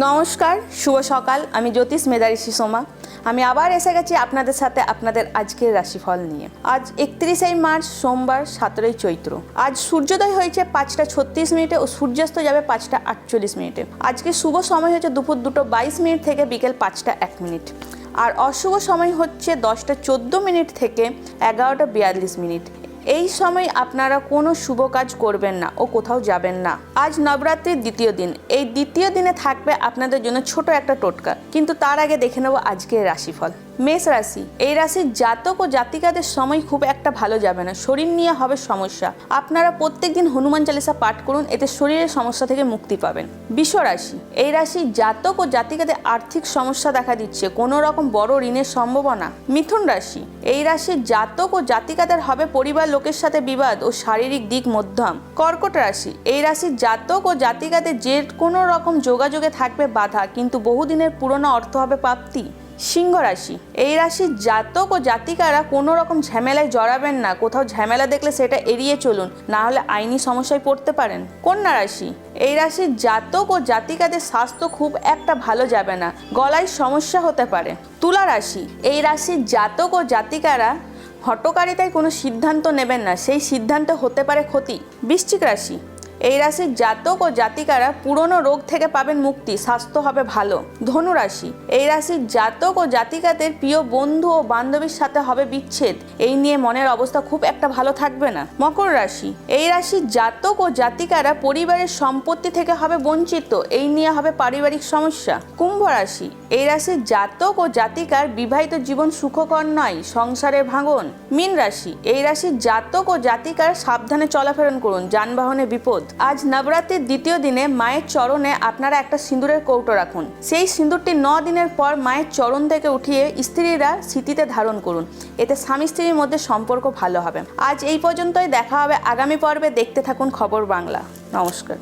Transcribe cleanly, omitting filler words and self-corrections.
নমস্কার, শুভ সকাল। আমি জ্যোতিষ মেধাঋষি সোমা। আমি আবার এসে গেছি আপনাদের সাথে আপনাদের আজকের রাশিফল নিয়ে। আজ 31শে মার্চ সোমবার, 17ই চৈত্র। আজ সূর্যোদয় হয়েছে 5টা 36 মিনিটে ও সূর্যাস্ত যাবে 5টা 48 মিনিটে। আজকে শুভ সময় হচ্ছে দুপুর 2টা 22 মিনিট থেকে বিকেল 5টা 1 মিনিট। আর অশুভ সময় হচ্ছে 10টা 14 মিনিট থেকে 11টা 42 মিনিট। এই সময় আপনারা কোনো শুভ কাজ করবেন না ও কোথাও যাবেন না। আজ নবরাত্রির দ্বিতীয় দিন। এই দ্বিতীয় দিনে থাকবে আপনাদের জন্য ছোট একটা টোটকা, কিন্তু তার আগে দেখে নেব আজকের রাশিফল। মেষ রাশি। এই রাশির জাতক ও জাতিকাদের সময় খুব একটা ভালো যাবে না। শরীর নিয়ে হবে সমস্যা। আপনারা প্রত্যেকদিন হনুমান চালিসা পাঠ করুন, এতে শরীরের সমস্যা থেকে মুক্তি পাবেন। বৃষ রাশি। এই রাশির জাতক ও জাতিকাদের আর্থিক সমস্যা দেখা দিচ্ছে, কোনো রকম বড় ঋণের সম্ভাবনা। মিথুন রাশি। এই রাশির জাতক ও জাতিকাদের হবে পরিবার লোকের সাথে বিবাদ ও শারীরিক দিক মধ্যম। কর্কট রাশি। এই রাশির জাতক ও জাতিকাদের যে কোনো রকম যোগাযোগে থাকবে বাধা, কিন্তু বহুদিনের পুরনো অর্থ হবে প্রাপ্তি। সিংহ রাশি। এই রাশির জাতক ও জাতিকারা কোনো রকম ঝামেলায় জড়াবেন না। কোথাও ঝামেলা দেখলে সেটা এড়িয়ে চলুন, না হলে আইনি সমস্যায় পড়তে পারেন। কন্যা রাশি। এই রাশির জাতক ও জাতিকাদের স্বাস্থ্য খুব একটা ভালো যাবে না, গলায় সমস্যা হতে পারে। তুলা রাশি। এই রাশির জাতক ও জাতিকারা হঠকারিতায় কোনো সিদ্ধান্ত নেবেন না, সেই সিদ্ধান্তে হতে পারে ক্ষতি। বৃশ্চিক রাশি। এই রাশির জাতক ও জাতিকারা পুরনো রোগ থেকে পাবেন মুক্তি, স্বাস্থ্য হবে ভালো। ধনু রাশি। এই রাশির জাতক ও জাতিকাদের প্রিয় বন্ধু ও বান্ধবীর সাথে হবে বিচ্ছেদ, এই নিয়ে মনের অবস্থা খুব একটা ভালো থাকবে না। মকর রাশি। এই রাশির জাতক ও জাতিকারা পরিবারের সম্পত্তি থেকে হবে বঞ্চিত, এই নিয়ে হবে পারিবারিক সমস্যা। কুম্ভ রাশি। এই রাশির জাতক ও জাতিকার বিবাহিত জীবন সুখকর নয়, সংসারের ভাঙন। মীন রাশি। এই রাশির জাতক ও জাতিকার সাবধানে চলাফেরা করুন, যানবাহনে বিপদ। আজ নবরাত্রির দ্বিতীয় দিনে মায়ের চরণে আপনারা একটা সিঁদুরের কৌটো রাখুন। সেই সিঁদুরটি 9 দিনের পর মায়ের চরণ থেকে উঠিয়ে স্ত্রীরা স্মৃতিতে ধারণ করুন, এতে স্বামী স্ত্রীর মধ্যে সম্পর্ক ভালো হবে। আজ এই পর্যন্তই, দেখা হবে আগামী পর্বে। দেখতে থাকুন খবর বাংলা। নমস্কার।